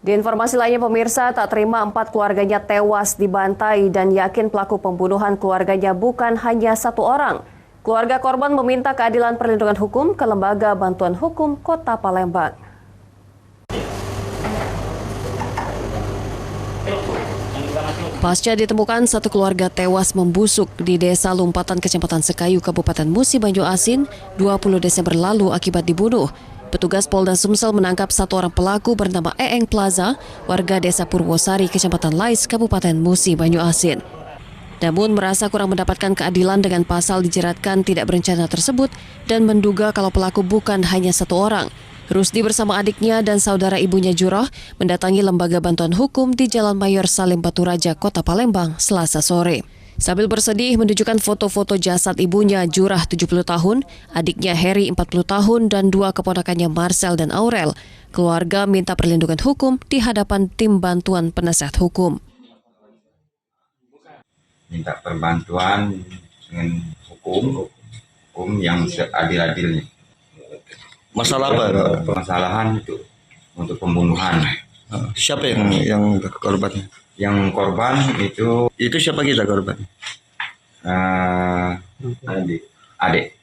Di informasi lainnya pemirsa, tak terima 4 keluarganya tewas dibantai dan yakin pelaku pembunuhan keluarganya bukan hanya satu orang. Keluarga korban meminta keadilan perlindungan hukum ke Lembaga Bantuan Hukum Kota Palembang. Pasca ditemukan satu keluarga tewas membusuk di Desa Lumpatan, Kecamatan Sekayu, Kabupaten Musi Banyu Asin, 20 Desember lalu akibat dibunuh. Petugas Polda Sumsel menangkap satu orang pelaku bernama Eeng Plaza, warga Desa Purwosari, Kecamatan Lais, Kabupaten Musi Banyu Asin. Namun merasa kurang mendapatkan keadilan dengan pasal dijeratkan tidak berencana tersebut dan menduga kalau pelaku bukan hanya satu orang. Rusdi bersama adiknya dan saudara ibunya Juroh mendatangi Lembaga Bantuan Hukum di Jalan Mayor Salim Baturaja, Kota Palembang, Selasa sore. Sambil bersedih menunjukkan foto-foto jasad ibunya Jurah 70 tahun, adiknya Heri 40 tahun, dan 2 keponakannya Marcel dan Aurel, keluarga minta perlindungan hukum di hadapan tim bantuan penasihat hukum. Minta perbantuan dengan hukum yang seadil-adilnya. Masalah apa? Permasalahan itu untuk pembunuhan. Siapa yang korbannya? Yang korban itu siapa kita korban? Adik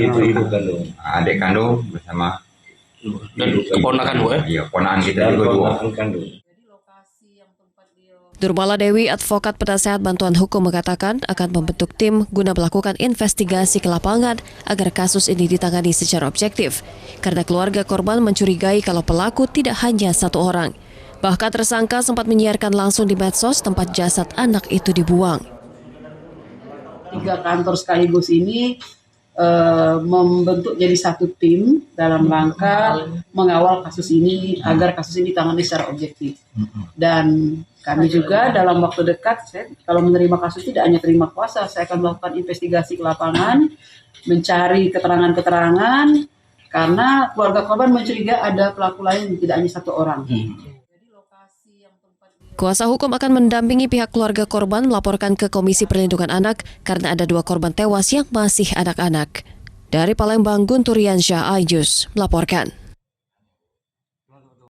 itu ibu kandung. Adik kandung bersama Dan keponakan bu ya? Iya, keponakan kita juga 2. Durmala Dewi, advokat penasihat bantuan hukum, mengatakan akan membentuk tim guna melakukan investigasi ke lapangan agar kasus ini ditangani secara objektif. Karena keluarga korban mencurigai kalau pelaku tidak hanya satu orang. Bahkan tersangka sempat menyiarkan langsung di medsos tempat jasad anak itu dibuang. 3 kantor sekaligus ini membentuk jadi satu tim dalam rangka mengawal kasus ini agar kasus ini ditangani secara objektif. Dan kami juga dalam waktu dekat, kalau menerima kasus tidak hanya terima kuasa, saya akan melakukan investigasi ke lapangan, mencari keterangan-keterangan, karena keluarga korban mencurigai ada pelaku lain, tidak hanya satu orang. Kuasa hukum akan mendampingi pihak keluarga korban melaporkan ke Komisi Perlindungan Anak karena ada 2 korban tewas yang masih anak-anak. Dari Palembang, Guntur Yansyah, iNews melaporkan.